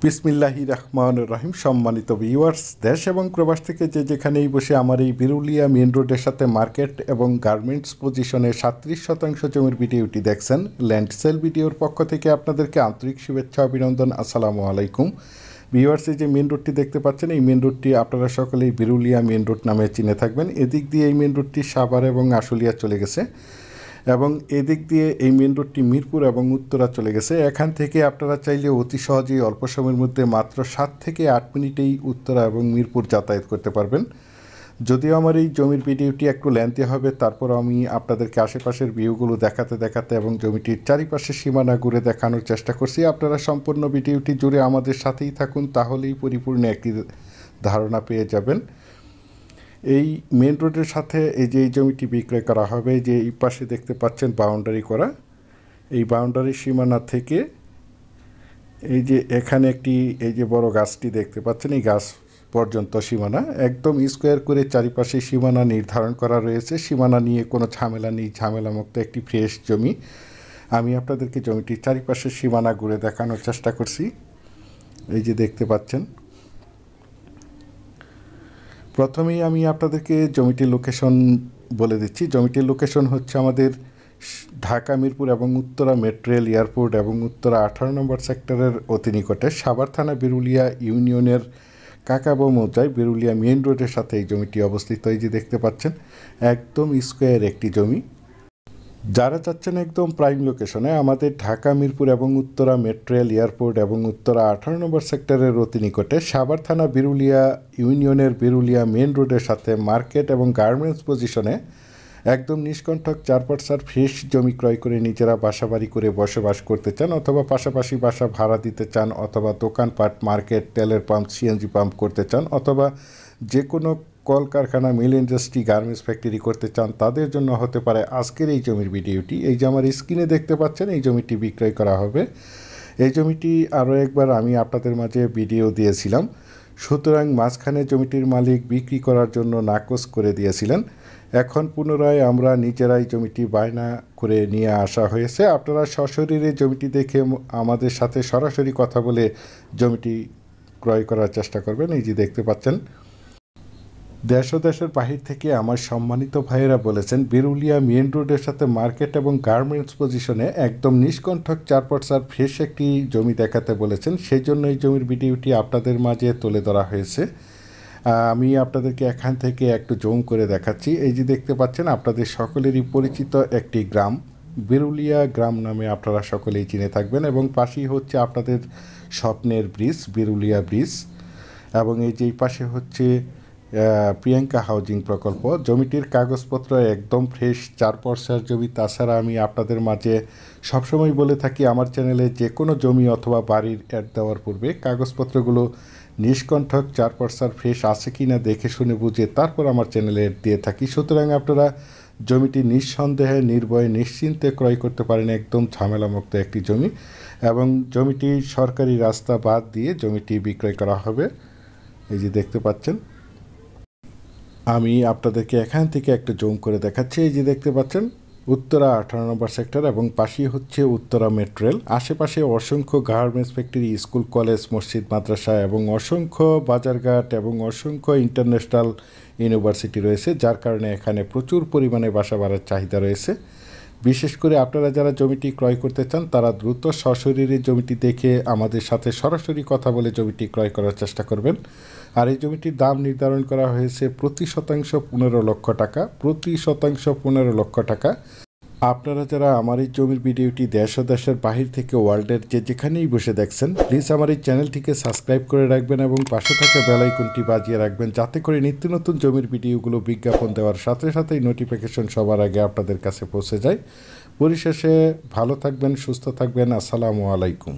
বিসমিল্লাহির রহমানির রহিম। সম্মানিত ভিউয়ার্স, দেশ এবং প্রবাস থেকে যে যেখানেই বসে আমার এই বিরুলিয়া মেন রোডের সাথে মার্কেট এবং গার্মেন্টস পজিশনে 37% জমির ভিডিওটি দেখছেন, ল্যান্ড সেল ভিডিওর পক্ষ থেকে আপনাদেরকে আন্তরিক শুভেচ্ছা অভিনন্দন। আসসালামু আলাইকুম ভিউয়ার্স। এই যে মেন রোডটি দেখতে পাচ্ছেন, এই মেন রোডটি আপনারা সকলেই বিরুলিয়া মেন রোড নামে চিনে থাকবেন। এদিক দিয়ে এই মেন রোডটি সাভার এবং আশুলিয়া চলে গেছে এবং এদিক দিয়ে এই মেন রোডটি মিরপুর এবং উত্তরা চলে গেছে। এখান থেকে আপনারা চাইলে অতি সহজেই অল্প সময়ের মধ্যে মাত্র 7 থেকে 8 মিনিটেই উত্তরা এবং মিরপুর যাতায়াত করতে পারবেন। যদিও আমার এই জমির ভিডিওটি একটু লেন্থি হবে, তারপর আমি আপনাদেরকে আশেপাশের ভিউগুলো দেখাতে দেখাতে এবং জমিটির চারিপাশে সীমানা ঘুরে দেখানোর চেষ্টা করছি। আপনারা সম্পূর্ণ ভিডিওটি জুড়ে আমাদের সাথেই থাকুন, তাহলেই পরিপূর্ণ একটি ধারণা পেয়ে যাবেন। এই মেন রোডের সাথে এই যে এই জমিটি বিক্রয় করা হবে, যে এই পাশে দেখতে পাচ্ছেন বাউন্ডারি করা, এই বাউন্ডারি সীমানা থেকে এই যে এখানে একটি এই যে বড় গাছটি দেখতে পাচ্ছেন, এই গাছ পর্যন্ত সীমানা একদম স্কোয়ার করে চারিপাশে সীমানা নির্ধারণ করা রয়েছে। সীমানা নিয়ে কোনো ঝামেলা নেই, ঝামেলামুক্ত একটি ফ্রেশ জমি। আমি আপনাদেরকে জমিটির চারিপাশে সীমানা ঘুরে দেখানোর চেষ্টা করছি। এই যে দেখতে পাচ্ছেন, প্রথমেই আমি আপনাদেরকে জমিটির লোকেশন বলে দিচ্ছি। জমিটির লোকেশন হচ্ছে আমাদের ঢাকা মিরপুর এবং উত্তরা মেট্রো রেল এয়ারপোর্ট এবং উত্তরা 18 নম্বর সেক্টরের অতি নিকটে সাভার থানা বিরুলিয়া ইউনিয়নের কাকাবো মৌজায় বিরুলিয়া মেইন রোডের সাথে এই জমিটি অবস্থিত। এই যে দেখতে পাচ্ছেন, একদম স্কোয়ার একটি জমি। যারা চাচ্ছেন একদম প্রাইম লোকেশনে আমাদের ঢাকা মিরপুর এবং উত্তরা মেট্রো রেল এয়ারপোর্ট এবং উত্তরা 18 নম্বর সেক্টরের অতি নিকটে সাভার থানা বিরুলিয়া ইউনিয়নের বিরুলিয়া মেন রোডের সাথে মার্কেট এবং গার্মেন্টস পজিশনে একদম নিষ্কণ্ঠক 4 ফ্রেশ জমি ক্রয় করে নিজেরা বাসাবাড়ি করে বসবাস করতে চান, অথবা পাশাপাশি বাসা ভাড়া দিতে চান, অথবা দোকানপাট, মার্কেট, তেলের পাম্প, সিএনজি পাম্প করতে চান, অথবা যে কোনো কলকারখানা, মিল ইন্ডাস্ট্রি, গার্মেন্টস ফ্যাক্টরি করতে চান, তাদের জন্য হতে পারে আজকের এই জমির ভিডিওটি। এই যে আমার স্ক্রিনে দেখতে পাচ্ছেন, এই জমিটি বিক্রয় করা হবে। এই জমিটি আরও একবার আমি আপনাদের মাঝে ভিডিও দিয়েছিলাম, সুতরাং মাঝখানে জমিটির মালিক বিক্রি করার জন্য নাকচ করে দিয়েছিলেন। এখন পুনরায় আমরা নিজেরাই জমিটি বায়না করে নিয়ে আসা হয়েছে। আপনারা সশরীরে জমিটি দেখে আমাদের সাথে সরাসরি কথা বলে জমিটি ক্রয় করার চেষ্টা করবেন। এই যে দেখতে পাচ্ছেন, দেশ ও দেশের বাহির থেকে আমার সম্মানিত ভাইয়েরা বলেছেন বিরুলিয়া মেন রোডের সাথে মার্কেট এবং গার্মেন্টস পজিশনে একদম নিষ্কণ্ঠক 4 ফ্রেশ একটি জমি দেখাতে বলেছেন। সেই জন্য এই জমির ভিডিওটি আপনাদের মাঝে তুলে ধরা হয়েছে। আমি আপনাদেরকে এখান থেকে একটু জুম করে দেখাচ্ছি। এই যে দেখতে পাচ্ছেন, আপনাদের সকলেরই পরিচিত একটি গ্রাম, বিরুলিয়া গ্রাম নামে আপনারা সকলেই চিনে থাকবেন, এবং পাশেই হচ্ছে আপনাদের স্বপ্নের ব্রিজ, বিরুলিয়া ব্রিজ, এবং এই যে পাশে হচ্ছে প্রিয়াঙ্কা হাউজিং প্রকল্প। জমিটির কাগজপত্র একদম ফ্রেশ 4 জমি। তাছাড়া আমি আপনাদের মাঝে সবসময় বলে থাকি, আমার চ্যানেলে যে কোনো জমি অথবা বাড়ির অ্যাড দেওয়ার পূর্বে কাগজপত্রগুলো নিষ্কণ্ঠক 4 ফ্রেশ আছে কি না দেখে শুনে বুঝে তারপর আমার চ্যানেলে অ্যাড দিয়ে থাকি। সুতরাং আপনারা জমিটি নিঃসন্দেহে, নির্ভয়ে, নিশ্চিন্তে ক্রয় করতে পারেন। একদম ঝামেলামুক্ত একটি জমি, এবং জমিটি সরকারি রাস্তা বাদ দিয়ে জমিটি বিক্রয় করা হবে। এই যে দেখতে পাচ্ছেন, আমি আপনাদেরকে এখান থেকে একটা জুম করে দেখাচ্ছি। এই যে দেখতে পাচ্ছেন, উত্তরা 18 নম্বর সেক্টর এবং পাশেই হচ্ছে উত্তরা মেট্রো রেল। আশেপাশে অসংখ্য গার্মেন্টস ফ্যাক্টরি, স্কুল, কলেজ, মসজিদ, মাদ্রাসা এবং অসংখ্য বাজারঘাট এবং অসংখ্য ইন্টারন্যাশনাল ইউনিভার্সিটি রয়েছে, যার কারণে এখানে প্রচুর পরিমাণে বাসা বাড়ার চাহিদা রয়েছে। বিশেষ করে আপনারা যারা জমিটি ক্রয় করতে চান, তারা দ্রুত সশরীরে জমিটি দেখে আমাদের সাথে সরাসরি কথা বলে জমিটি ক্রয় করার চেষ্টা করবেন। আর এই জমিটির দাম নির্ধারণ করা হয়েছে প্রতি শতাংশ 15 লক্ষ টাকা, প্রতি শতাংশ 15 লক্ষ টাকা। আপনারা যারা আমার এই জমির ভিডিওটি দেশ ও দেশের বাহির থেকে ওয়ার্ল্ডের যে যেখানেই বসে দেখছেন, প্লিজ আমার এই চ্যানেলটিকে সাবস্ক্রাইব করে রাখবেন এবং পাশে থাকা বেল আইকনটি বাজিয়ে রাখবেন, যাতে করে নিত্য নতুন জমির ভিডিওগুলো বিজ্ঞাপন দেওয়ার সাথে সাথেই নোটিফিকেশন সবার আগে আপনাদের কাছে পৌঁছে যায়। পরিশেষে ভালো থাকবেন, সুস্থ থাকবেন। আসসালামু আলাইকুম।